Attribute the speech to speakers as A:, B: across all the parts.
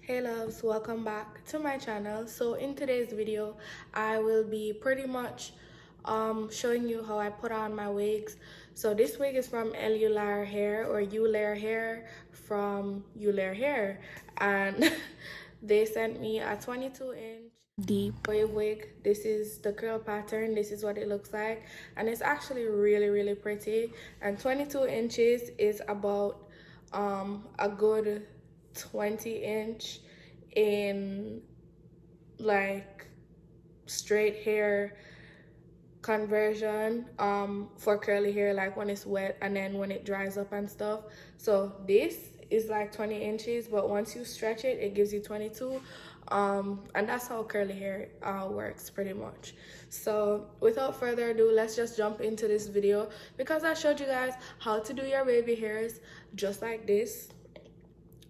A: Hey loves, welcome back to my channel. So in today's video I will be pretty much showing you how I put on my wigs. So this wig is from Eullair hair, or Eullair hair, from Eullair hair, and they sent me a 22-inch deep wave wig. This is the curl pattern. This is what it looks like, and it's actually really pretty. And 22 inches is about a good 20-inch in like straight hair conversion for curly hair, like when it's wet and then when it dries up and stuff. So this is like 20 inches, but once you stretch it, it gives you 22. And that's how curly hair works pretty much. So without further ado, let's just jump into this video, because I showed you guys how to do your baby hairs just like this,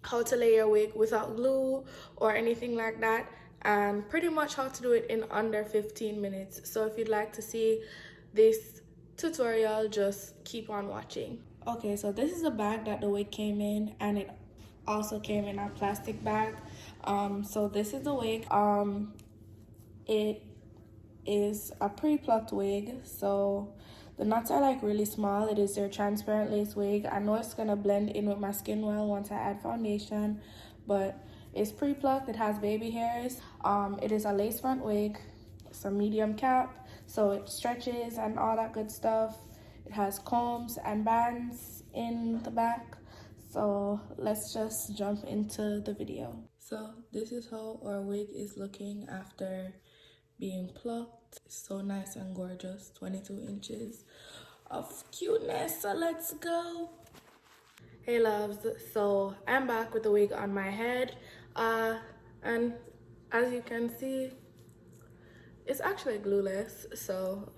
A: how to lay your wig without glue or anything like that, and pretty much how to do it in under 15 minutes. So if you'd like to see this tutorial, just keep on watching. Okay, so this is a bag that the wig came in, and it also came in a plastic bag. So this is the wig. It is a pre-plucked wig, so the knots are like really small. It is their transparent lace wig. I know it's gonna blend in with my skin well once I add foundation, but it's pre-plucked. It has baby hairs. It is a lace front wig. It's a medium cap, so it stretches and all that good stuff. It has combs and bands in the back. So let's just jump into the video. So this is how our wig is looking after being plucked. It's so nice and gorgeous. 22 inches of cuteness. So let's go. Hey loves, so I'm back with the wig on my head, and as you can see, it's actually glueless. So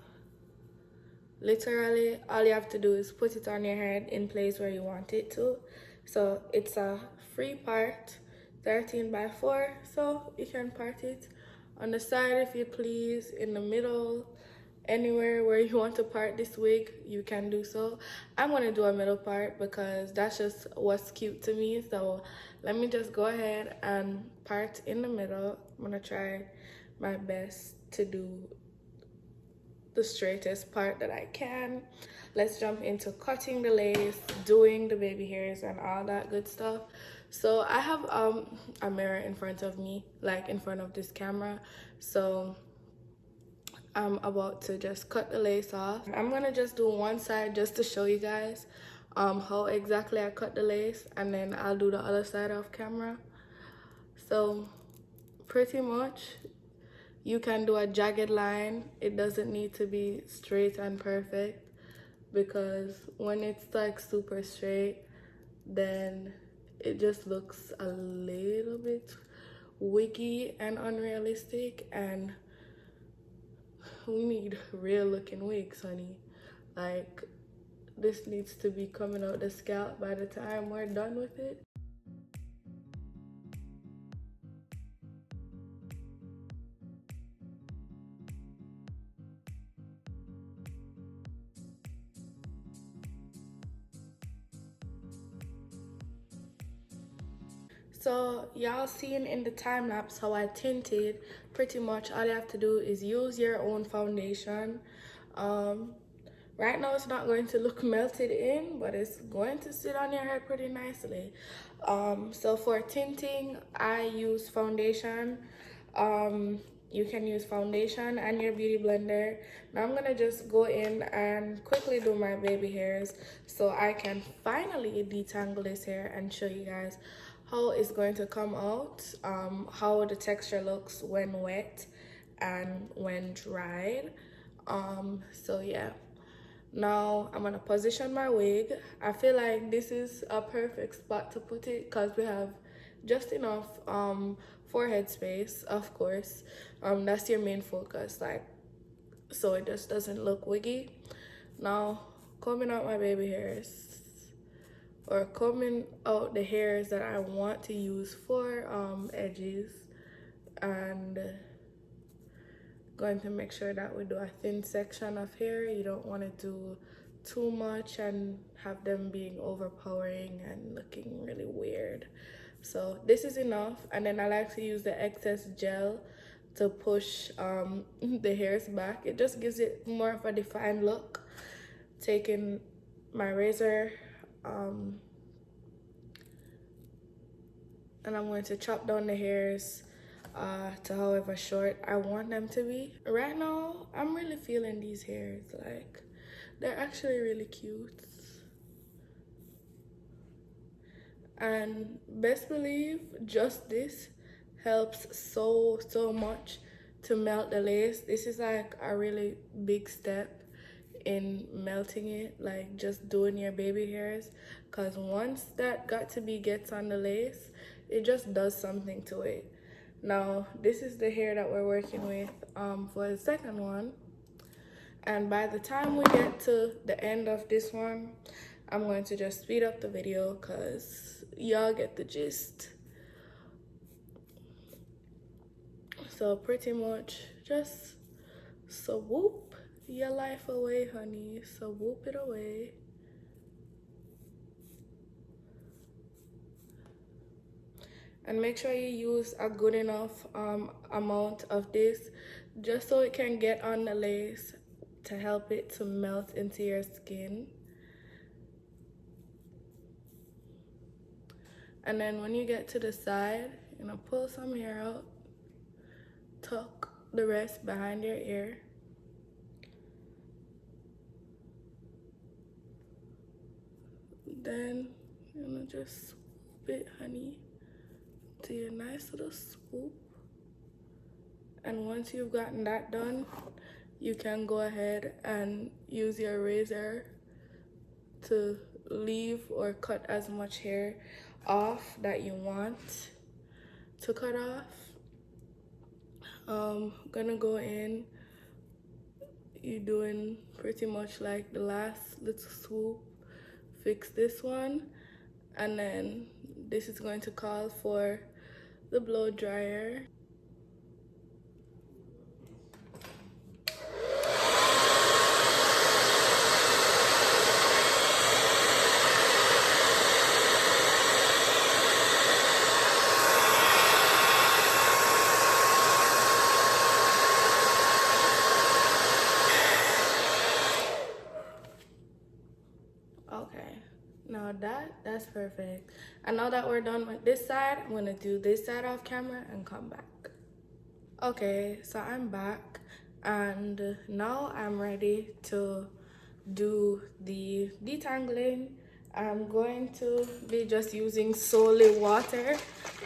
A: literally all you have to do is put it on your head in place where you want it to. So it's a free part, 13 by 4, so you can part it on the side if you please, in the middle, anywhere where you want to part this wig, you can do so. I'm gonna do a middle part because that's just what's cute to me. So let me just go ahead and part in the middle. I'm gonna try my best to do the straightest part that I can. Let's jump into cutting the lace, doing the baby hairs and all that good stuff. So I have a mirror in front of me, like in front of this camera. So I'm about to just cut the lace off. I'm gonna just do one side just to show you guys how exactly I cut the lace, and then I'll do the other side off camera. So pretty much you can do a jagged line. It doesn't need to be straight and perfect, because when it's like super straight, then it just looks a little bit wiggy and unrealistic, and we need real looking wigs, honey. Like, this needs to be coming out the scalp by the time we're done with it. So y'all seen in the time lapse how I tinted. Pretty much all you have to do is use your own foundation. Right now it's not going to look melted in, but it's going to sit on your head pretty nicely. So for tinting, I use foundation. You can use foundation and your beauty blender. Now I'm gonna just go in and quickly do my baby hairs so I can finally detangle this hair and show you guys how it's going to come out, how the texture looks when wet and when dried. So yeah, now I'm gonna position my wig. I feel like this is a perfect spot to put it because we have just enough forehead space, of course. That's your main focus, like, so it just doesn't look wiggy. Now combing out my baby hairs, or combing out the hairs that I want to use for edges, and going to make sure that we do a thin section of hair. You don't want to do too much and have them being overpowering and looking really weird. So this is enough, and then I like to use the excess gel to push the hairs back. It just gives it more of a defined look. Taking my razor, and I'm going to chop down the hairs to however short I want them to be. Right now, I'm really feeling these hairs. Like, they're actually really cute. And best believe, just this helps so much to melt the lace. This is like a really big step in melting it, like just doing your baby hairs, because once that got to be gets on the lace, it just does something to it. Now this is the hair that we're working with for the second one, and by the time we get to the end of this one, I'm going to just speed up the video because y'all get the gist. So pretty much just swoop your life away, honey. So whoop it away. And make sure you use a good enough amount of this, just so it can get on the lace to help it to melt into your skin. And then when you get to the side, you're gonna pull some hair out, tuck the rest behind your ear. Then you're gonna just swoop it, honey. Do your nice little swoop. And once you've gotten that done, you can go ahead and use your razor to leave or cut as much hair off that you want to cut off. Gonna go in, you're doing pretty much like the last little swoop, fix this one, and then this is going to call for the blow dryer. Okay, now that's perfect. And now that we're done with this side, I'm gonna do this side off camera and come back. Okay, so I'm back, and now I'm ready to do the detangling. I'm going to be just using solely water.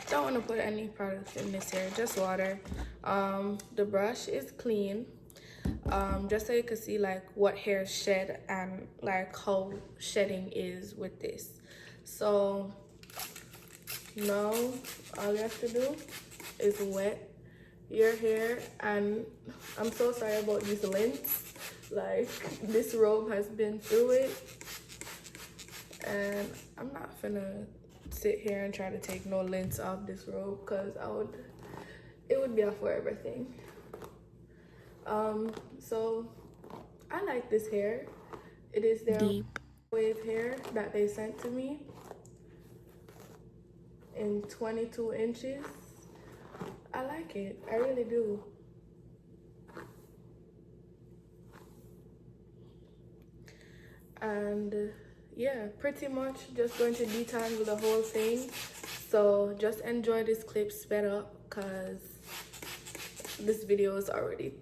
A: Don't want to put any products in this here, just water. The brush is clean, just so you can see like what hair shed and like how shedding is with this. So now all you have to do is wet your hair, and I'm so sorry about these lengths. Like, this robe has been through it, and I'm not gonna sit here and try to take no lengths off this robe, because it would be a forever thing. So I like this hair. It is their deep wave hair that they sent to me in 22 inches. I like it, I really do. And yeah, pretty much just going to detangle the whole thing. So just enjoy this clip sped up, because this video is already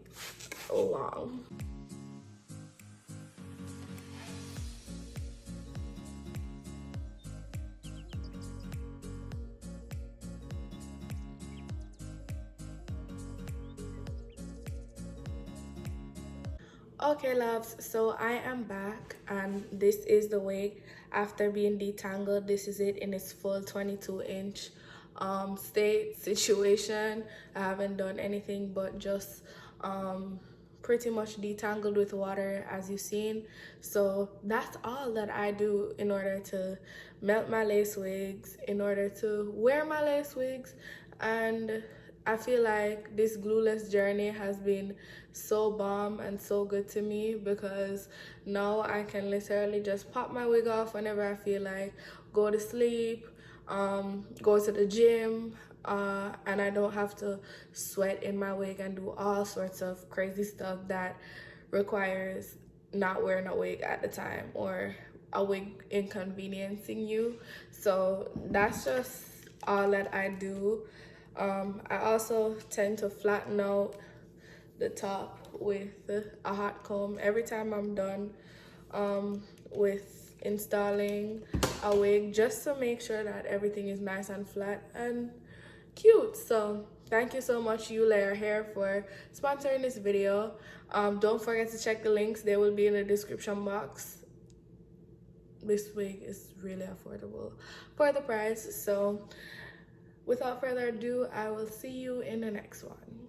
A: long. Okay loves, so I am back, and this is the wig after being detangled. This is it in its full 22-inch state situation. I haven't done anything but just pretty much detangled with water, as you've seen. So that's all that I do in order to melt my lace wigs, in order to wear my lace wigs. And I feel like this glueless journey has been so bomb and so good to me, because now I can literally just pop my wig off whenever I feel like, go to sleep, go to the gym, and I don't have to sweat in my wig and do all sorts of crazy stuff that requires not wearing a wig at the time or a wig inconveniencing you. So that's just all that I do. I also tend to flatten out the top with a hot comb every time I'm done with installing a wig, just to make sure that everything is nice and flat and cute. So thank you so much, Eullair Hair, for sponsoring this video. Don't forget to check the links, they will be in the description box. This wig is really affordable for the price. So without further ado, I will see you in the next one.